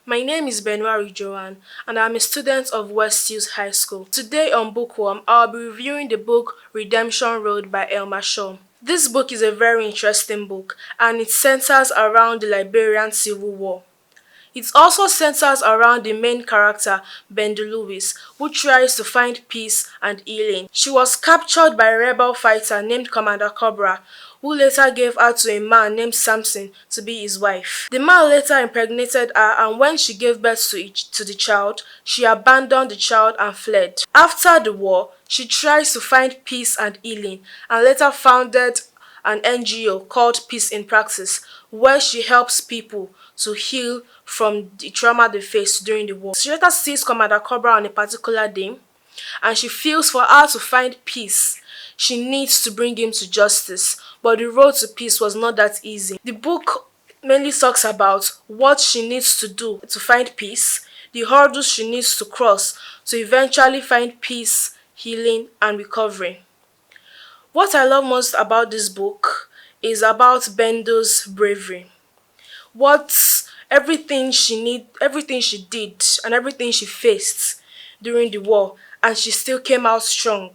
My name is Benwari Joan, and I'm a student of WestHills High School. Today on Bookworm, I'll be reviewing the book Redemption Road by Elma Shaw. This book is a very interesting book, and it centers around the Liberian Civil War. It also centers around the main character, Bendu Lewis, who tries to find peace and healing. She was captured by a rebel fighter named Commander Cobra, who later gave her to a man named Samson to be his wife. The man later impregnated her, and when she gave birth to the child, she abandoned the child and fled. After the war, she tries to find peace and healing, and later founded an NGO called Peace in Practice, where she helps people to heal from the trauma they faced during the war. She later sees Commander Cobra on a particular day, and she feels for her to find peace, she needs to bring him to justice, but the road to peace was not that easy. The book mainly talks about what she needs to do to find peace, the hurdles she needs to cross to eventually find peace, healing, and recovery. What I love most about this book is about Bendo's bravery. Everything she did, and everything she faced during the war, and she still came out strong.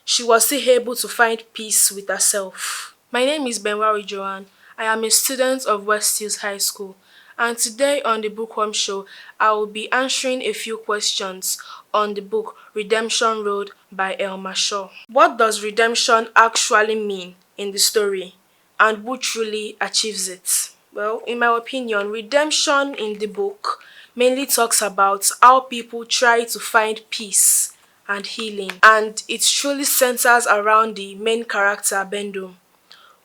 She was still able to find peace with herself. My name is Benwari Joan. I am a student of WestHills High School, and today on the Bookworm Show, I will be answering a few questions on the book Redemption Road by Elma Shaw. What does redemption actually mean in the story, and who truly achieves it? Well, in my opinion, redemption in the book mainly talks about how people try to find peace and healing, and it truly centers around the main character Bendo,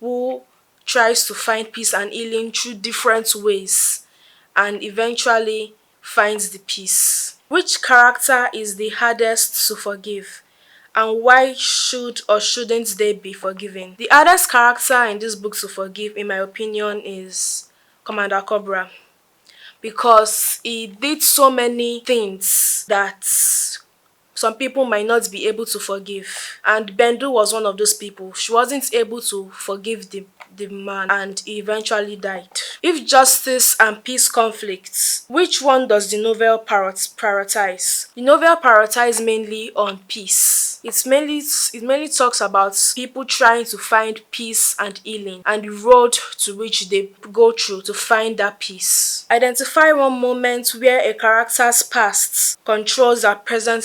who tries to find peace and healing through different ways and eventually finds the peace. Which character is the hardest to forgive, and why should or shouldn't they be forgiven? The hardest character in this book to forgive, in my opinion, is Commander Cobra, because he did so many things that some people might not be able to forgive. And Bendu was one of those people. She wasn't able to forgive the man, and he eventually died. If justice and peace conflicts, which one does the novel prioritize? The novel prioritizes mainly on peace. It mainly talks about people trying to find peace and healing, and the road to which they go through to find that peace. Identify one moment where a character's past controls their present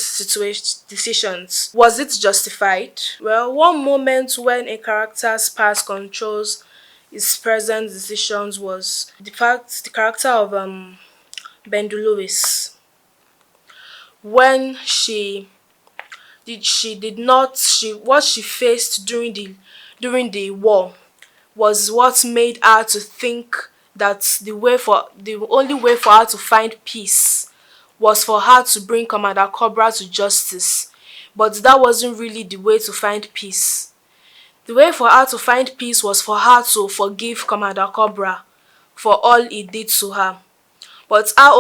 decisions. Was it justified? Well, one moment when a character's past controls his present decisions was the character of Bendu Lewis, when what she faced during the war was what made her to think that the only way for her to find peace was for her to bring Commander Cobra to justice. But that wasn't really the way to find peace. The way for her to find peace was for her to forgive Commander Cobra for all he did to her. But her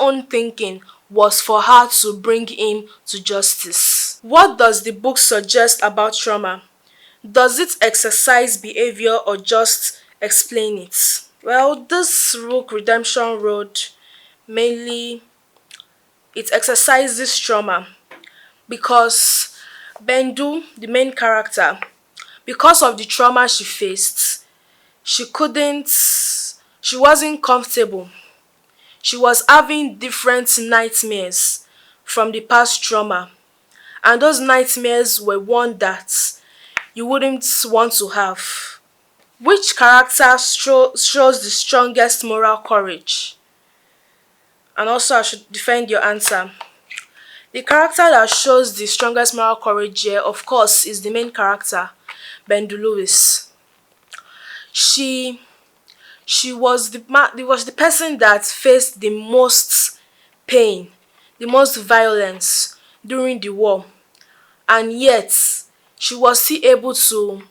own thinking was for her to bring him to justice. What does the book suggest about trauma? Does it exercise behavior or just explain it? Well, this book, Redemption Road, mainly it exercises trauma, because Bendu, the main character, because of the trauma she faced, she wasn't comfortable. She was having different nightmares from the past trauma, and those nightmares were one that you wouldn't want to have. Which character shows the strongest moral courage? And also, I should defend your answer. The character that shows the strongest moral courage here, of course, is the main character, Bendu Lewis. She was the person that faced the most pain, the most violence during the war, and yet she was still able to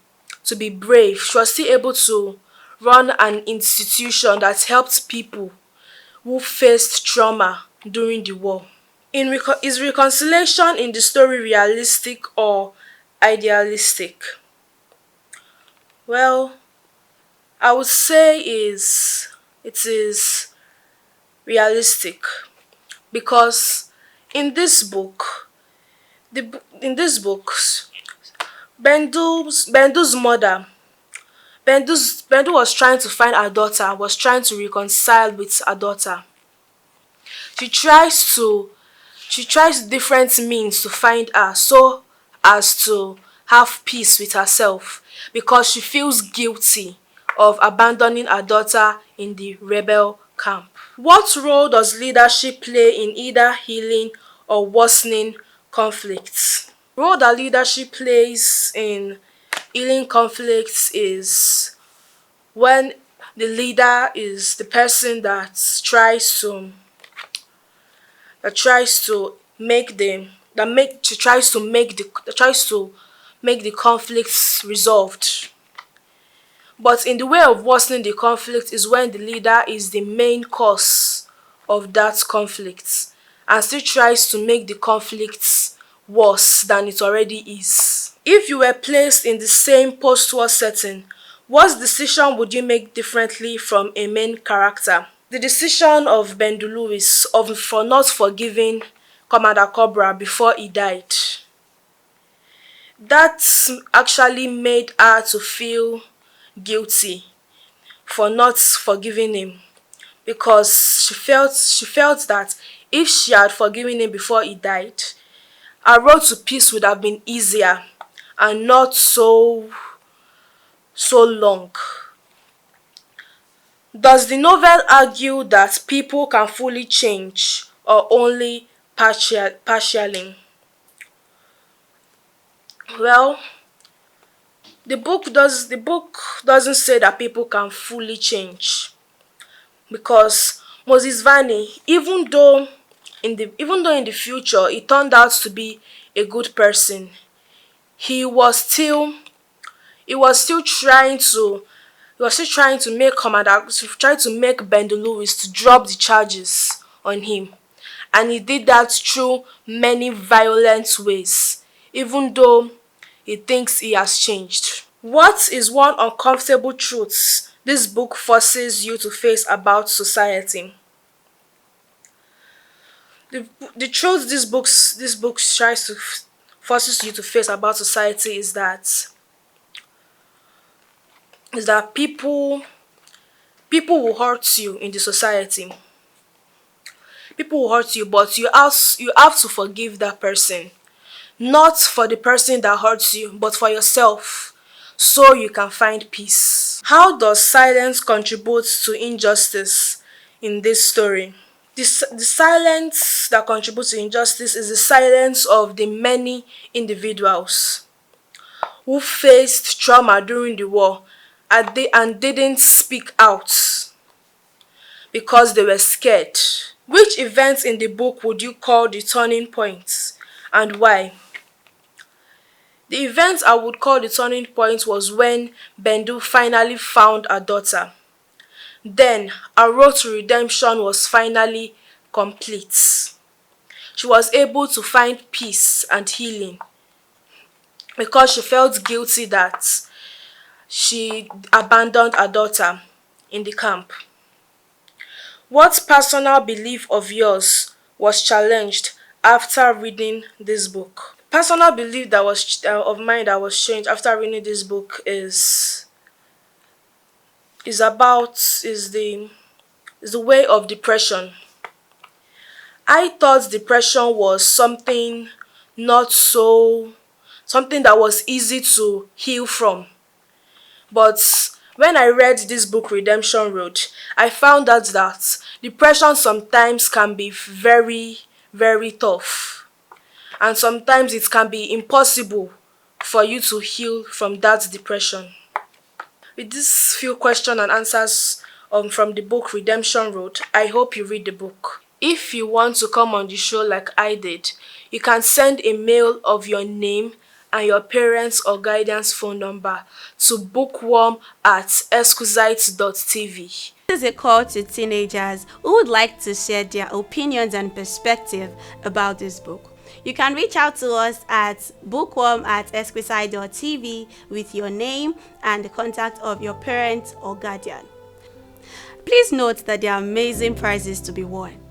be brave. She was still able to run an institution that helped people who faced trauma during the war. Is reconciliation in the story realistic or idealistic? Well, I would say it is realistic because in this book, in these books, Bendu's mother, Bendu was trying to find her daughter, was trying to reconcile with her daughter. She tries to she tries different means to find her so as to have peace with herself because she feels guilty of abandoning her daughter in the rebel camp. What role does leadership play in either healing or worsening conflicts? The role that leadership plays in healing conflicts is when the leader is the person that tries to make them that make she tries to make the that tries to make the conflicts resolved. But in the way of worsening the conflict is when the leader is the main cause of that conflict and still tries to make the conflicts worse than it already is. If you were placed in the same post-war setting, what decision would you make differently from a main character? The decision of Bendu Lewis for not forgiving Commander Cobra before he died. That actually made her to feel guilty for not forgiving him because she felt that if she had forgiven him before he died, her road to peace would have been easier and not so long. Does the novel argue that people can fully change or only partially? Well, the book doesn't say that people can fully change because Moses Vani, even though in the future he turned out to be a good person, he was still he was still trying to make Bendu Lewis to drop the charges on him. And he did that through many violent ways, even though he thinks he has changed. What is one uncomfortable truth this book forces you to face about society? The truth this book forces you to face about society is that people will hurt you in the society. People will hurt you, but you have to forgive that person. Not for the person that hurts you, but for yourself, so you can find peace. How does silence contribute to injustice in this story? The silence that contributes to injustice is the silence of the many individuals who faced trauma during the war and didn't speak out because they were scared. Which events in the book would you call the turning points and why? The event I would call the turning point was when Bendu finally found her daughter. Then her road to redemption was finally complete. She was able to find peace and healing because she felt guilty that she abandoned her daughter in the camp. What personal belief of yours was challenged after reading this book? Personal belief of mine that was changed after reading this book is the way of depression. I thought depression was not so something that was easy to heal from. But when I read this book, Redemption Road, I found out that depression sometimes can be very, very tough. And sometimes it can be impossible for you to heal from that depression. With these few questions and answers from the book Redemption Road, I hope you read the book. If you want to come on the show like I did, you can send a mail of your name and your parents' or guardian's phone number to bookworm@exquisite.tv. This is a call to teenagers who would like to share their opinions and perspective about this book. You can reach out to us at bookworm@exquisite.tv with your name and the contact of your parent or guardian. Please note that there are amazing prizes to be won.